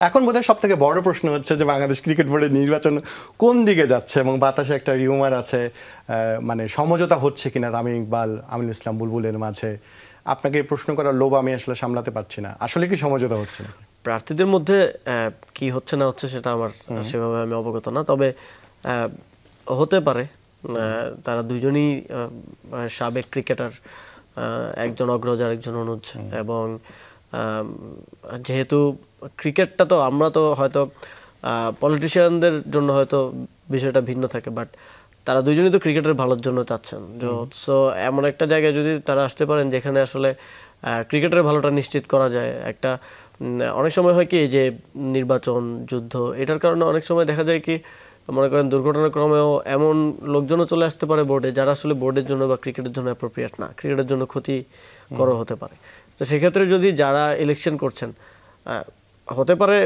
এখন বোধহয় সব থেকে বড় প্রশ্ন হচ্ছে যে বাংলাদেশ ক্রিকেট বোর্ডের নির্বাচন কোন দিকে যাচ্ছে এবং বাতাসে একটা রিউমার আছে মানে সমঝোতা হচ্ছে কিনা তামিম ইকবাল আমিনুল ইসলাম বুলবুলের মাঝে। আপনাকে এই প্রশ্ন করার লোভ আমি আসলে সামলাতে পারছি না, আসলে কি সমঝোতা হচ্ছে না? প্রার্থীদের মধ্যে কি হচ্ছে না হচ্ছে সেটা আমার সেভাবে আমি অবগত না, তবে হতে পারে তারা দুইজনই সাবেক ক্রিকেটার, একজন অগ্রজ আর একজন অনুজ, এবং যেহেতু ক্রিকেটটা তো আমরা তো হয়তো পলিটিশিয়ানদের জন্য হয়তো বিষয়টা ভিন্ন থাকে, বাট তারা দুইজনই তো ক্রিকেটের ভালোর জন্য চাচ্ছেন। সো এমন একটা জায়গায় যদি তারা আসতে পারেন যেখানে আসলে ক্রিকেটের ভালোটা নিশ্চিত করা যায়, একটা অনেক সময় হয় কি যে নির্বাচন যুদ্ধ এটার কারণে অনেক সময় দেখা যায় কি মনে করেন দুর্ঘটনাক্রমেও এমন লোকজনও চলে আসতে পারে বোর্ডে যারা আসলে বোর্ডের জন্য বা ক্রিকেটের জন্য অ্যাপ্রোপ্রিয়েট না, ক্রিকেটের জন্য ক্ষতিকর হতে পারে। তো সেক্ষেত্রে যদি যারা ইলেকশন করছেন হতে পারে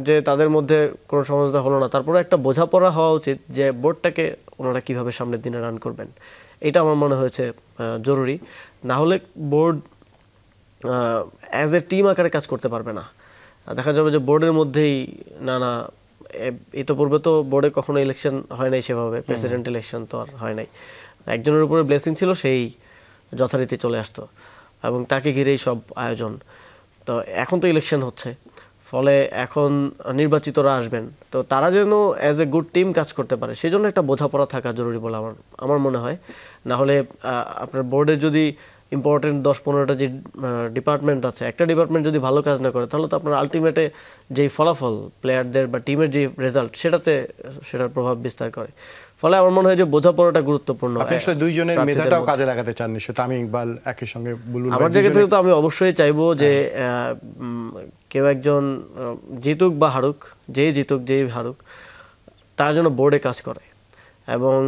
যে তাদের মধ্যে কোনো সমঝোতা হলো না, তারপরে একটা বোঝাপড়া হওয়া উচিত যে বোর্ডটাকে ওনারা কীভাবে সামনের দিনে রান করবেন, এটা আমার মনে হয়েছে জরুরি। না হলে বোর্ড অ্যাজ এ টিম আকারে কাজ করতে পারবে না। দেখা যাবে যে বোর্ডের মধ্যেই নানা ইতোপূর্বে তো বোর্ডে কখনো ইলেকশন হয় নাই সেভাবে, প্রেসিডেন্ট ইলেকশন তো আর হয় নাই, একজনের উপরে ব্লেসিং ছিল সেই যথারীতি চলে আসতো এবং তাকে ঘিরেই সব আয়োজন। তো এখন তো ইলেকশন হচ্ছে, ফলে এখন নির্বাচিতরা আসবেন, তো তারা যেন অ্যাজ এ গুড টিম কাজ করতে পারে সেই জন্য একটা বোঝাপড়া থাকা জরুরি বলে আমার মনে হয়। না হলে আপনার বোর্ডের যদি ইম্পর্টেন্ট 10-15টা যে ডিপার্টমেন্ট আছে, একটা ডিপার্টমেন্ট যদি ভালো কাজ না করে তাহলে তো আপনার আলটিমেটে যেই ফলাফল প্লেয়ারদের বা টিমের যে রেজাল্ট সেটার প্রভাব বিস্তার করে। ফলে আমার মনে হয় যে বোঝাপড়াটা গুরুত্বপূর্ণ। আপনি আসলে দুইজনের মেধাটাও কাজে লাগাতে চান নিশ্চয়ই, তামিম ইকবাল একই সঙ্গে বুলবুল। আমার জায়গা থেকে তো আমি অবশ্যই চাইবো যে কেউ একজন জিতুক বা হারুক, যেই হারুক, তার জন্য বোর্ডে কাজ করে এবং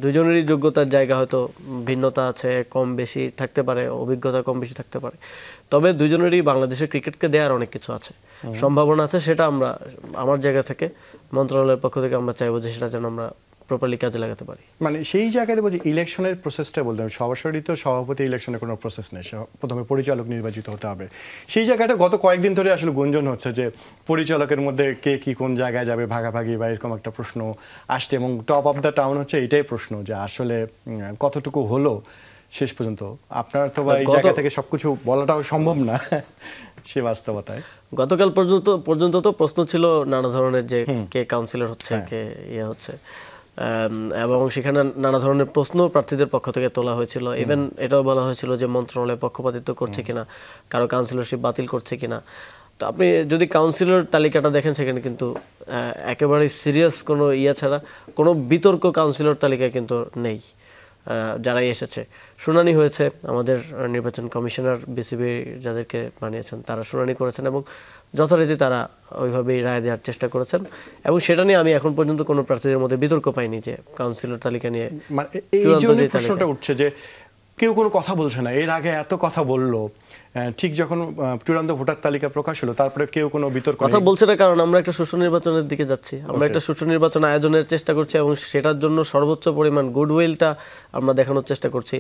দুইজনেরই যোগ্যতার জায়গা হয়তো ভিন্নতা আছে, কম বেশি থাকতে পারে, অভিজ্ঞতা কম বেশি থাকতে পারে, তবে দুইজনেরই বাংলাদেশের ক্রিকেটকে দেওয়ার অনেক কিছু আছে, সম্ভাবনা আছে। সেটা আমরা আমার জায়গা থেকে মন্ত্রণালয়ের পক্ষ থেকে আমরা চাইবো যে সেটা যেন আমরা প্রপারলি কাজে লাগাতে পারি। মানে সেই জায়গায় বলছি ইলেকশনের প্রসেসটা বলতে সরাসরি তো সভাপতি ইলেকশনের কোনো প্রসেস নেই, প্রথমে পরিচালক নির্বাচিত হতে হবে। সেই জায়গাটা গত কয়েকদিন ধরে আসলে গুঞ্জন হচ্ছে যে পরিচালকের মধ্যে কে কি কোন জায়গায় যাবে ভাগাভাগি বা এরকম একটা প্রশ্ন আসছে, এবং টপ অফ দ্য টাউন হচ্ছে এটাই প্রশ্ন যে আসলে কতটুকু হলো শেষ পর্যন্ত। আপনার তো বা এই জায়গা থেকে সবকিছু বলাটাও সম্ভব না সে বাস্তবতায়। গতকাল পর্যন্ত তো প্রশ্ন ছিল নানা ধরনের, যে কে কাউন্সিলর হচ্ছে, কে ইয়ে হচ্ছে, এবং সেখানে নানা ধরনের প্রশ্ন প্রার্থীদের পক্ষ থেকে তোলা হয়েছিল। ইভেন এটাও বলা হয়েছিল যে মন্ত্রণালয় পক্ষপাতিত্ব করছে কিনা, কারো কাউন্সিলরশিপ বাতিল করছে কিনা। তো আপনি যদি কাউন্সিলর তালিকাটা দেখেন সেখানে কিন্তু একেবারে সিরিয়াস কোনো ছাড়া কোনো বিতর্ক কাউন্সিলর তালিকায় কিন্তু নেই। যারাই এসেছে শুনানি হয়েছে, আমাদের নির্বাচন কমিশনার বিসিবি যাদেরকে বানিয়েছেন তারা শুনানি করেছেন এবং যথারীতি তারা ওইভাবেই রায় দেওয়ার চেষ্টা করেছেন, এবং সেটা নিয়ে আমি এখন পর্যন্ত কোনো প্রার্থীদের মধ্যে বিতর্ক পাইনি যে কাউন্সিলর তালিকা নিয়ে। এই জন্য প্রশ্নটা উঠছে যে কেউ কোনো কথা বলছে না, এর আগে এত কথা বললো, ঠিক যখন চূড়ান্ত ভোটার তালিকা প্রকাশ হলো তারপরে কেউ কোনো বিতর্ক কথা বলছে না, কারণ আমরা একটা সুষ্ঠু নির্বাচনের দিকে যাচ্ছি, আমরা একটা সুষ্ঠু নির্বাচন আয়োজনের চেষ্টা করছি এবং সেটার জন্য সর্বোচ্চ পরিমাণ গুডউইলটা আমরা দেখানোর চেষ্টা করছি,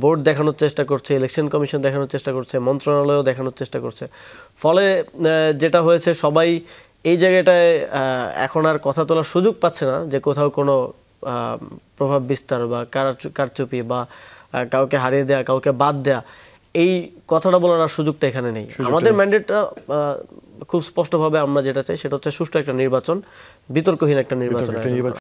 বোর্ড দেখানোর চেষ্টা করছে, ইলেকশন কমিশন দেখানোর চেষ্টা করছে, মন্ত্রণালয়ও দেখানোর চেষ্টা করছে। ফলে যেটা হয়েছে, সবাই এই জায়গাটায় এখন আর কথা তোলার সুযোগ পাচ্ছে না যে কোথাও কোনো প্রভাব বিস্তার বা কারচুপি বা কাউকে হারিয়ে দেয়া, কাউকে বাদ দেয়া, এই কথাটা বলার আর সুযোগটা এখানে নেই। আমাদের ম্যান্ডেটটা খুব স্পষ্টভাবে আমরা যেটা চাই সেটা হচ্ছে সুষ্ঠু একটা নির্বাচন, বিতর্কহীন একটা নির্বাচন।